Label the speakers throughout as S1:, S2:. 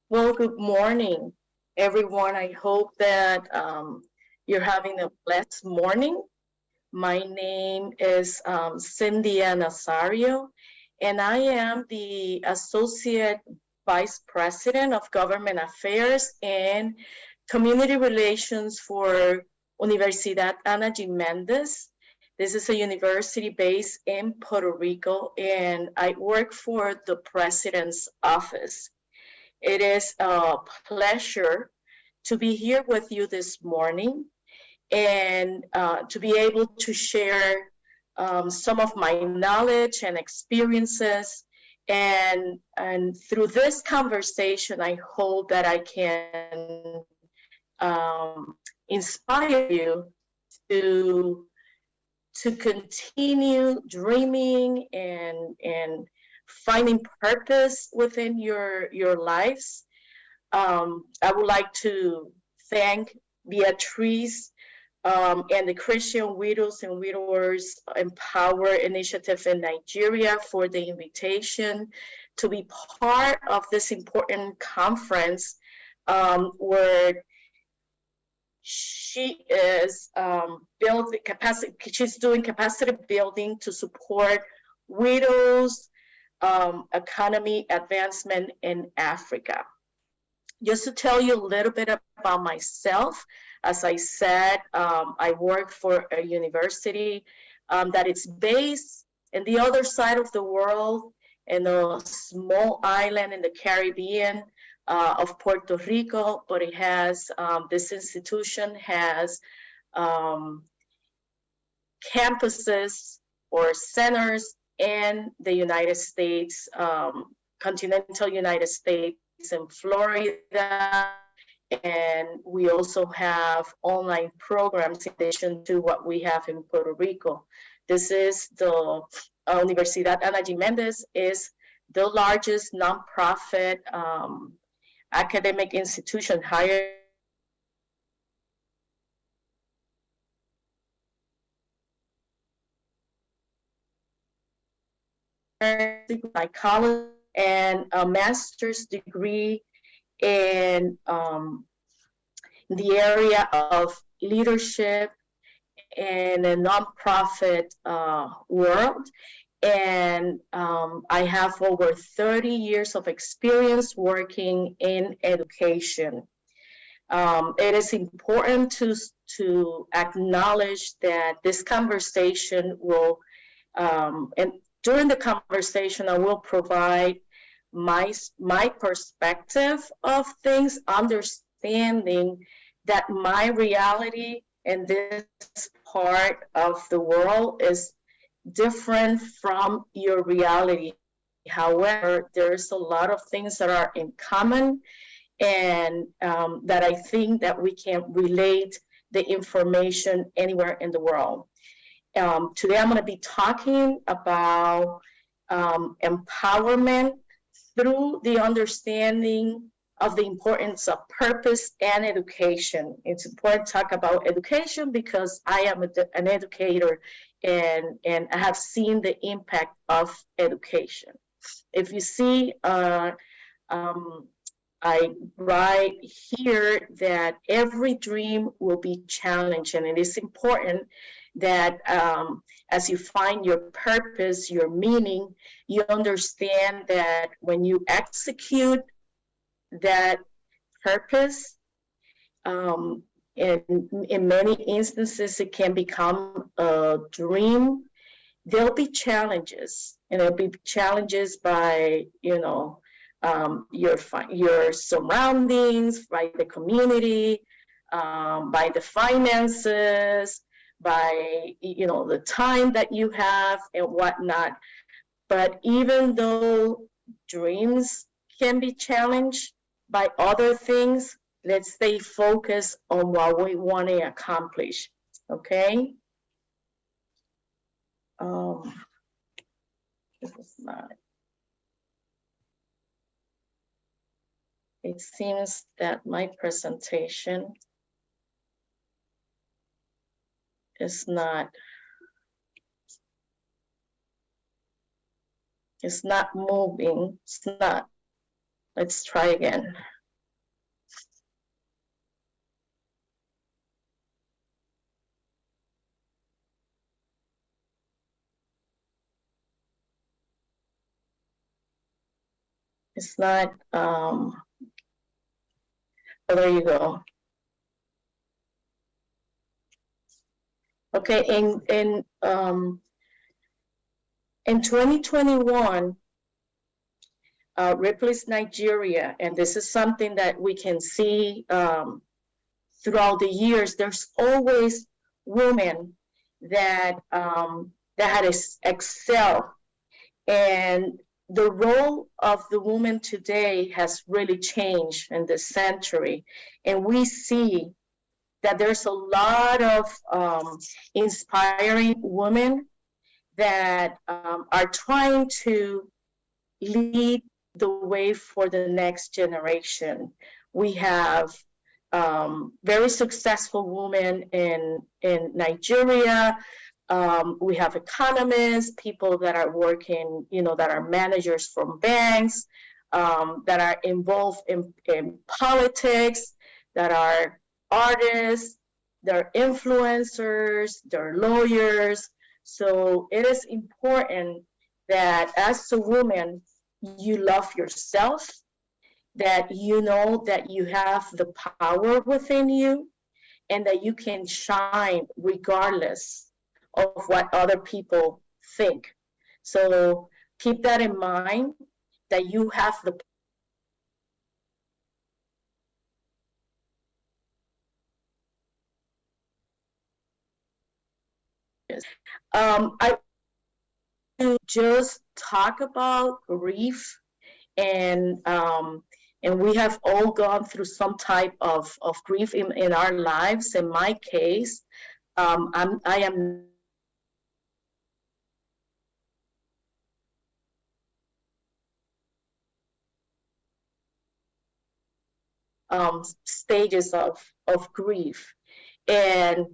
S1: Well, good morning, everyone. I hope that you're having a blessed morning. My name is Cynthia Nazario, and I am the Associate Vice President of Government Affairs and Community Relations for Universidad Ana Jimenez. This is a university based in Puerto Rico, and I work for the President's Office. It is a pleasure to be here with you this morning and to be able to share some of my knowledge and experiences. And through this conversation, I hope that I can inspire you to to continue dreaming and finding purpose within your lives. I would like to thank Beatrice and the Christian Widows and Widowers Empower Initiative in Nigeria for the invitation to be part of this important conference where she is building capacity. She's doing capacity building to support widows economy advancement in Africa. Just to tell you a little bit about myself, as I said, I work for a university that is based in the other side of the world in a small island in the Caribbean of Puerto Rico, but it has, this institution has um, campuses or centers in the United States, continental United States, in Florida, and we also have online programs in addition to what we have in Puerto Rico. This is the Universidad Ana Jimenez is the largest nonprofit academic institution higher psychology and a master's degree in the area of leadership in a nonprofit world. And I have over 30 years of experience working in education. It is important to acknowledge that this conversation will, and during the conversation, I will provide my perspective of things, understanding that my reality in this part of the world is different from your reality. However, there's a lot of things that are in common, and that I think that we can relate the information anywhere in the world. Today, I'm going to be talking about empowerment through the understanding of the importance of purpose and education. It's important to talk about education because I am an educator, and I have seen the impact of education. If you see, I write here that every dream will be challenged, and it is important that as you find your purpose, your meaning, you understand that when you execute that purpose, in many instances, it can become a dream. There'll be challenges, and there'll be challenges by, your surroundings, by the community, by the finances, by the time that you have and whatnot. But even though dreams can be challenged by other things, let's stay focused on what we want to accomplish. Okay. This is not. It seems that my presentation is not. It's not moving. It's not. Let's try again. It's not, oh, there you go. Okay, in 2021, Ripley's Nigeria, and this is something that we can see throughout the years. There's always women that that had excel, and the role of the woman today has really changed in this century, and we see that there's a lot of inspiring women that are trying to lead the way for the next generation. We have very successful women in Nigeria. We have economists, people that are working, that are managers from banks, that are involved in politics, that are artists, they're influencers, they're lawyers. So it is important that as a woman, you love yourself, that you know that you have the power within you, and that you can shine regardless of what other people think. So keep that in mind, that you have the I just talk about grief, and we have all gone through some type of grief in our lives. In my case, I am stages of grief, and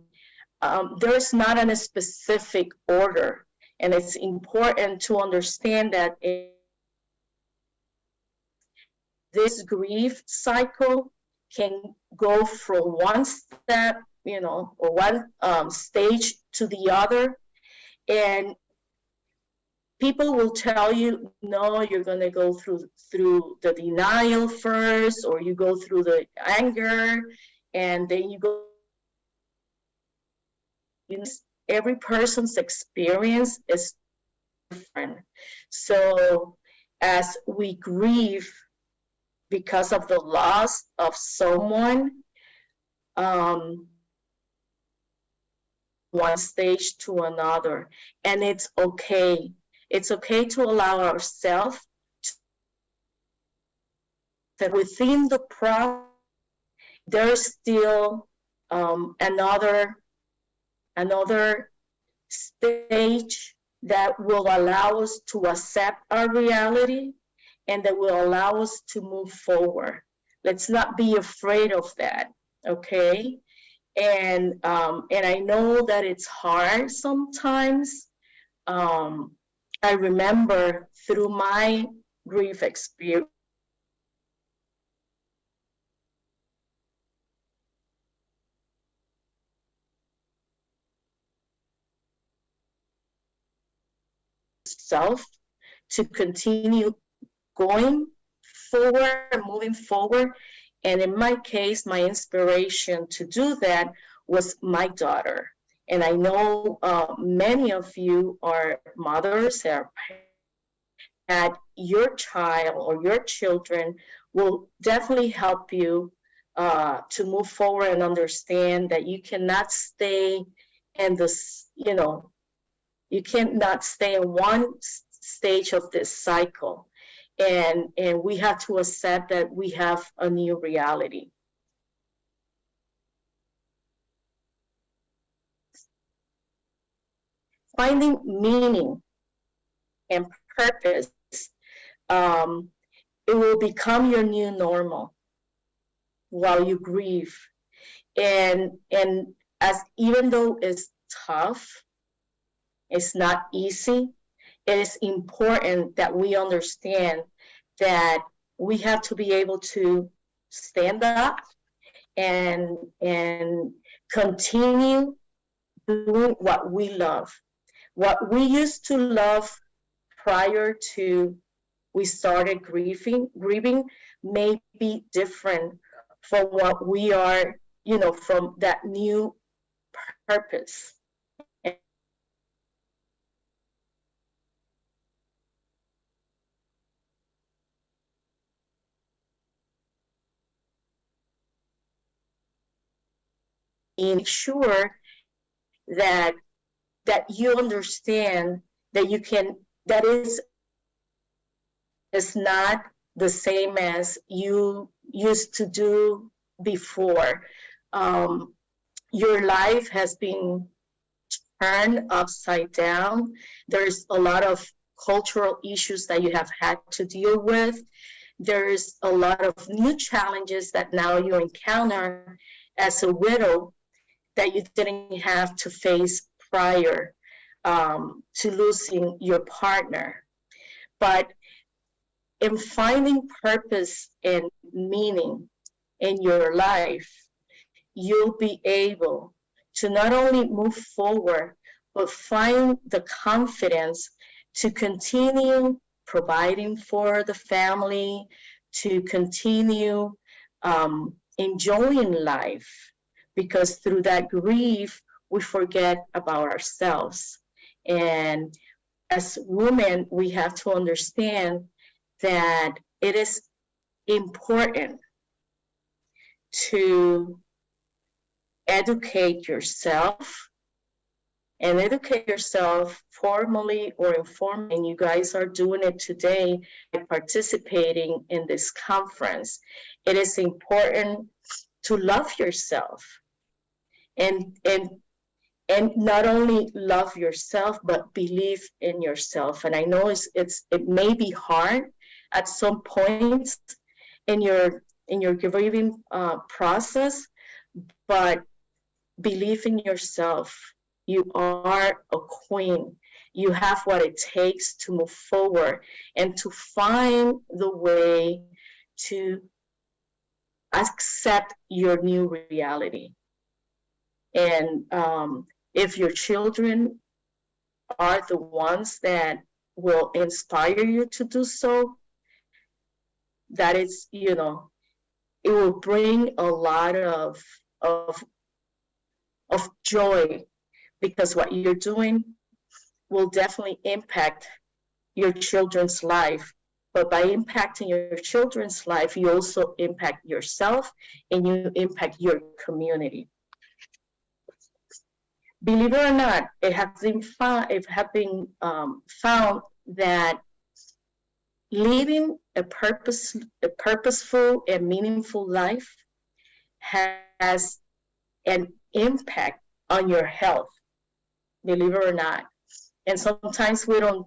S1: there's not in a specific order, and it's important to understand that this grief cycle can go from one step, or one stage to the other. And people will tell you, no, you're going to go through the denial first, or you go through the anger, and then you go. Every person's experience is different. So as we grieve because of the loss of someone, one stage to another, and it's okay. It's okay to allow ourselves that within the process, there's still another stage that will allow us to accept our reality, and that will allow us to move forward. Let's not be afraid of that, okay? And I know that it's hard sometimes. I remember through my grief experience, self to continue going forward, moving forward. And in my case, my inspiration to do that was my daughter. And I know many of you are mothers, that your child or your children will definitely help you to move forward and understand that you cannot stay in this, you cannot stay in one stage of this cycle. And we have to accept that we have a new reality. Finding meaning and purpose, it will become your new normal while you grieve. And as even though it's tough, it's not easy, it is important that we understand that we have to be able to stand up and continue doing what we love. What we used to love prior to we started grieving may be different from what we are, from that new purpose. And make sure that you understand that you can, that is not the same as you used to do before. Your life has been turned upside down. There's a lot of cultural issues that you have had to deal with. There's a lot of new challenges that now you encounter as a widow that you didn't have to face prior to losing your partner. But in finding purpose and meaning in your life, you'll be able to not only move forward, but find the confidence to continue providing for the family, to continue enjoying life. Because through that grief, we forget about ourselves. And as women, we have to understand that it is important to educate yourself and educate yourself formally or informally. And you guys are doing it today by participating in this conference. It is important to love yourself and not only love yourself, but believe in yourself. And I know it may be hard at some points in your grieving process, but believe in yourself. You are a queen. You have what it takes to move forward and to find the way to accept your new reality. And if your children are the ones that will inspire you to do so, that is, it will bring a lot of joy, because what you're doing will definitely impact your children's life. But by impacting your children's life, you also impact yourself and you impact your community. Believe it or not, it has been found that living a purposeful and meaningful life has an impact on your health. Believe it or not, and sometimes we don't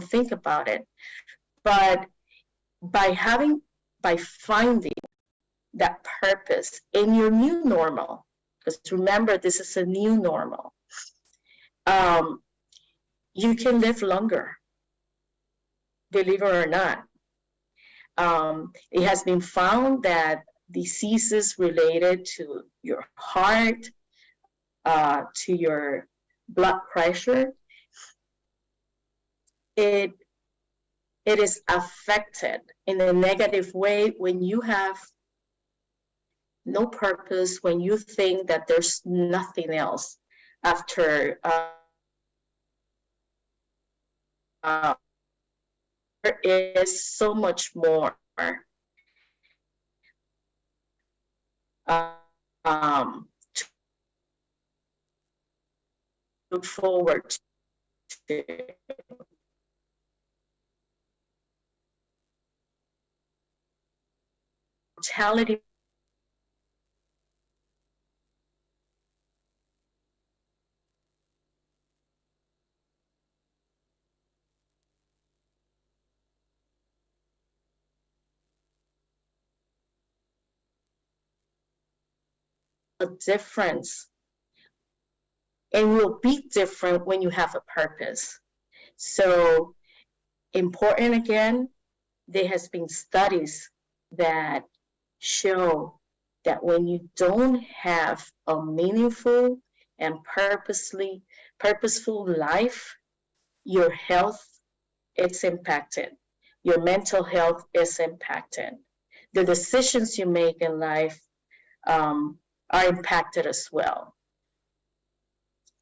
S1: think about it, but by finding that purpose in your new normal. Because remember, this is a new normal. You can live longer, believe it or not. It has been found that diseases related to your heart, to your blood pressure, it is affected in a negative way when you have no purpose, when you think that there's nothing else after there is so much more to look forward to. Mortality a difference, and will be different when you have a purpose. So important again, there has been studies that show that when you don't have a meaningful and purposeful life, your health is impacted. your mental health is impacted. The decisions you make in life are impacted as well.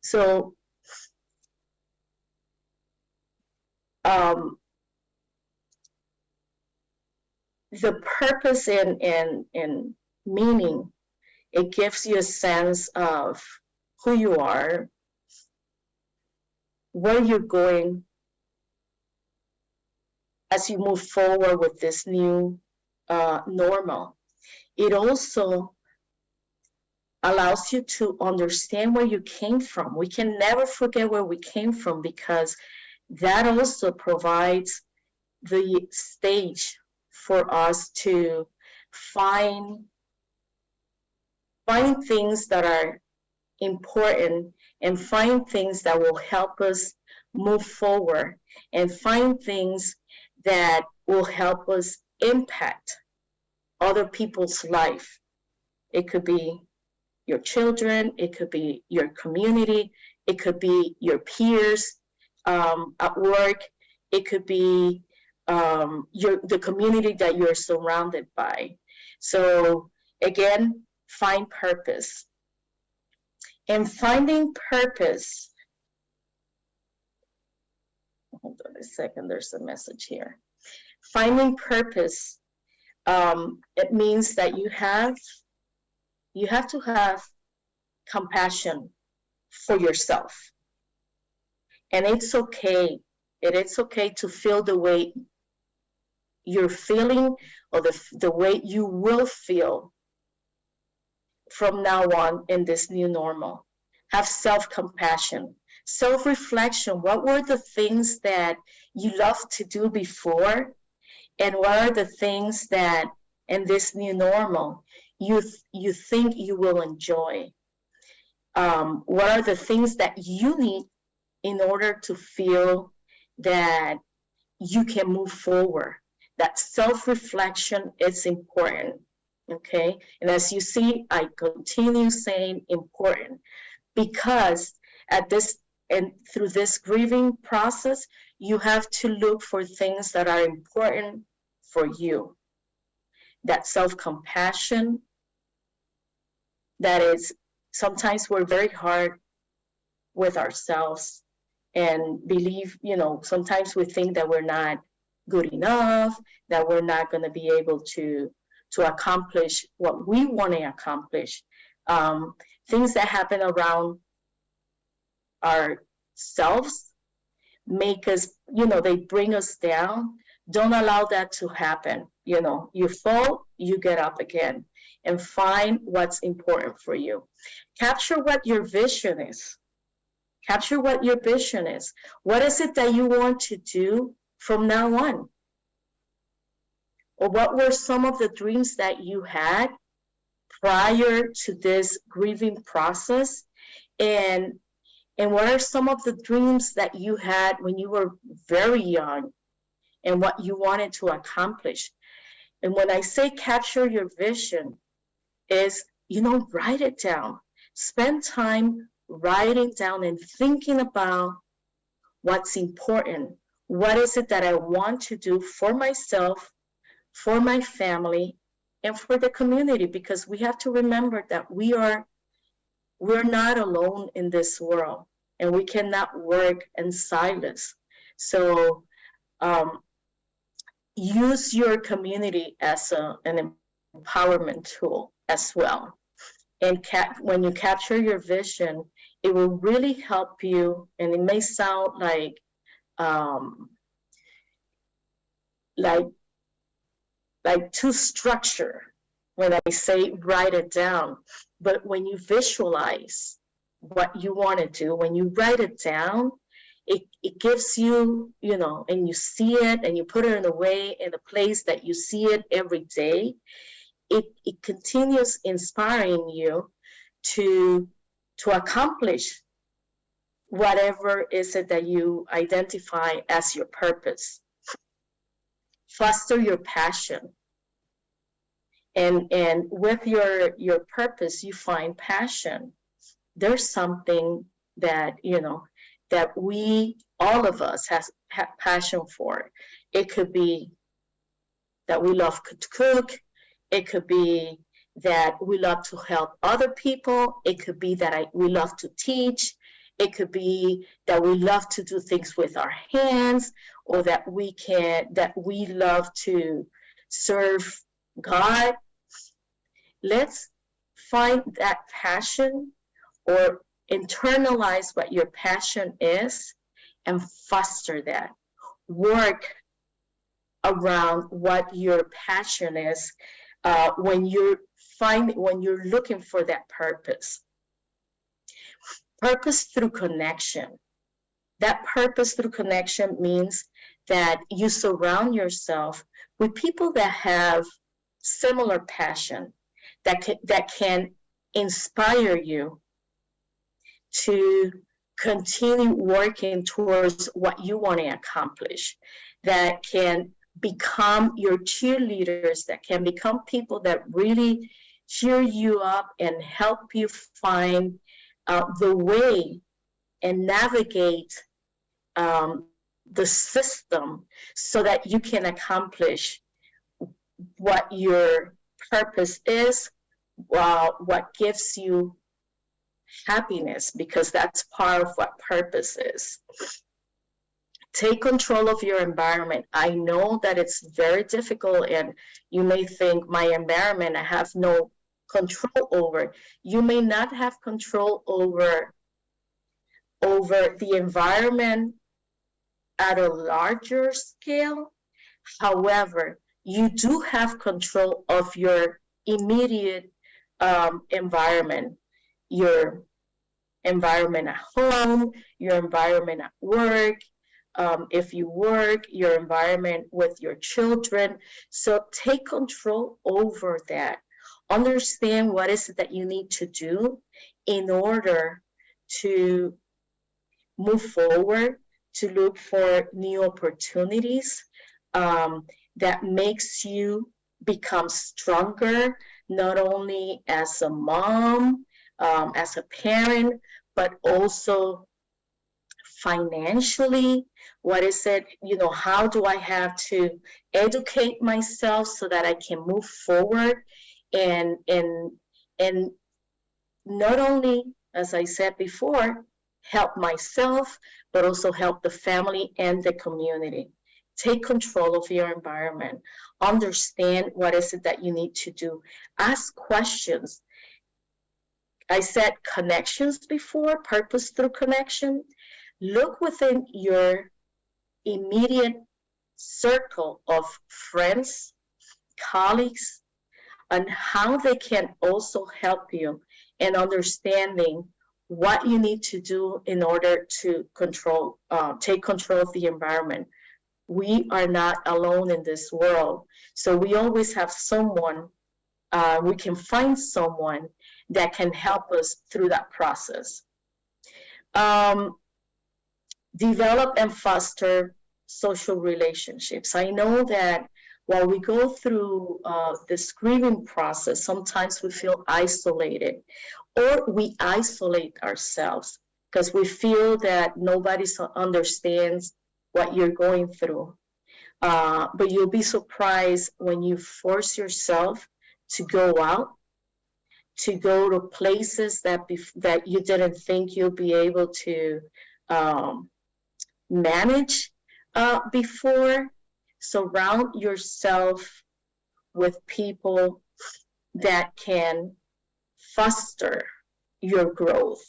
S1: So the purpose and meaning, it gives you a sense of who you are, where you're going as you move forward with this new normal. It also allows you to understand where you came from. We can never forget where we came from, because that also provides the stage for us to find things that are important, and find things that will help us move forward, and find things that will help us impact other people's life. It could be your children, it could be your community, it could be your peers at work, it could be the community that you're surrounded by. So again, find purpose. And finding purpose, hold on a second, there's a message here. Finding purpose, it means that you have to have compassion for yourself. And it's okay. It's okay to feel the way you're feeling, or the way you will feel from now on in this new normal. Have self-compassion, self-reflection. What were the things that you loved to do before? And what are the things that in this new normal you think you will enjoy? What are the things that you need in order to feel that you can move forward? That self-reflection is important, okay? And as you see, I continue saying important, because at this and through this grieving process, you have to look for things that are important for you. That self-compassion, that is, sometimes we're very hard with ourselves, and believe, sometimes we think that we're not good enough, that we're not going to be able to accomplish what we want to accomplish. Things that happen around ourselves make us, they bring us down. Don't allow that to happen. You fall, you get up again, and find what's important for you. Capture what your vision is. Capture what your vision is. What is it that you want to do from now on? Or what were some of the dreams that you had prior to this grieving process? And what are some of the dreams that you had when you were very young, and what you wanted to accomplish? And when I say capture your vision, is, write it down. Spend time writing down and thinking about what's important. What is it that I want to do for myself, for my family, and for the community? Because we have to remember that we're not alone in this world, and we cannot work in silence. So use your community as an empowerment tool as well. And when you capture your vision, it will really help you. And it may sound like too structured when I say write it down. But when you visualize what you want to do, when you write it down, it gives you, and you see it, and you put it in a place that you see it every day. It continues inspiring you to accomplish whatever is it that you identify as your purpose. Foster your passion. And with your purpose, you find passion. There's something that, that we, all of us, passion for. It could be that we love to cook. It could be that we love to help other people. It could be that we love to teach. It could be that we love to do things with our hands, or that we love to serve God. Let's find that passion, or internalize what your passion is, and foster that. Work around what your passion is when you're looking for that purpose. Purpose through connection. That purpose through connection means that you surround yourself with people that have similar passion, that can inspire you to continue working towards what you want to accomplish, that can become your cheerleaders, that can become people that really cheer you up and help you find the way and navigate the system so that you can accomplish what your purpose is, what gives you happiness, because that's part of what purpose is. Take control of your environment. I know that it's very difficult, and you may think, my environment I have no control over. You may not have control over the environment at a larger scale. However, you do have control of your immediate environment, your environment at home, your environment at work, if you work, your environment with your children. So take control over that. Understand what is it that you need to do in order to move forward, to look for new opportunities that makes you become stronger, not only as a mom, as a parent, but also financially. What is it, how do I have to educate myself so that I can move forward and not only, as I said before, help myself, but also help the family and the community. Take control of your environment. Understand what is it that you need to do. Ask questions. I said connections before, purpose through connection. Look within your immediate circle of friends, colleagues, and how they can also help you in understanding what you need to do in order to take control of the environment. We are not alone in this world, so we always have someone, we can find someone that can help us through that process. Develop and foster social relationships. I know that while we go through this grieving process, sometimes we feel isolated, or we isolate ourselves because we feel that nobody understands what you're going through. But you'll be surprised when you force yourself to go out, to go to places that you didn't think you'll be able to manage before. Surround yourself with people that can foster your growth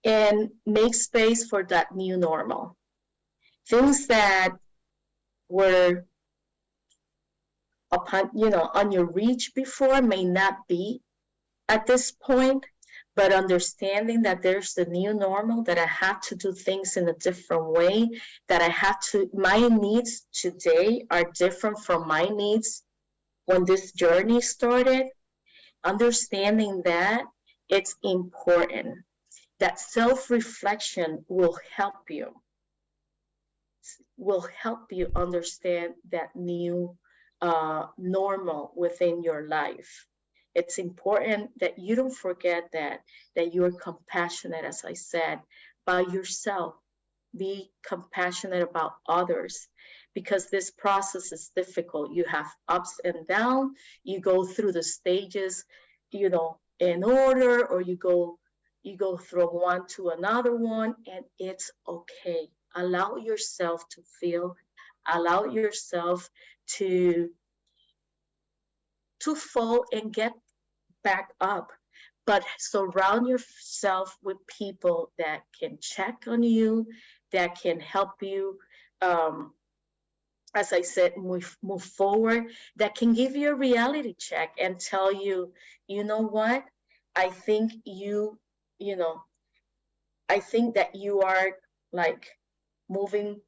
S1: and make space for that new normal. Things that were on your reach before may not be at this point, but understanding that there's the new normal, that I have to do things in a different way, that my needs today are different from my needs when this journey started. Understanding that it's important, that self-reflection will help you understand that new normal within your life. It's important that you don't forget that you're compassionate, as I said, by yourself, be compassionate about others, because this process is difficult. You have ups and downs. You go through the stages, in order, or you go from one to another one, and it's okay. Allow yourself to feel, allow yourself to fall and get back up, but surround yourself with people that can check on you, that can help you, um, as I said, move forward, that can give you a reality check and tell you, you know what, I think you know, I think that you are like moving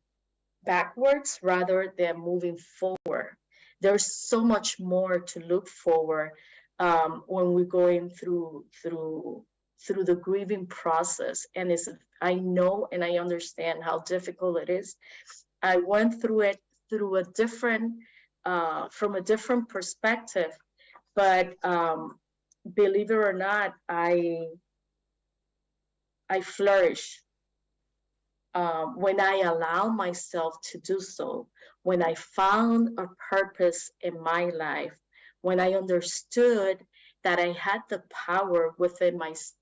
S1: backwards rather than moving forward. There's so much more to look forward, when we're going through the grieving process. And I know and I understand how difficult it is. I went through it through a different from a different perspective, but believe it or not, I flourish when I allow myself to do so, when I found a purpose in my life, when I understood that I had the power within myself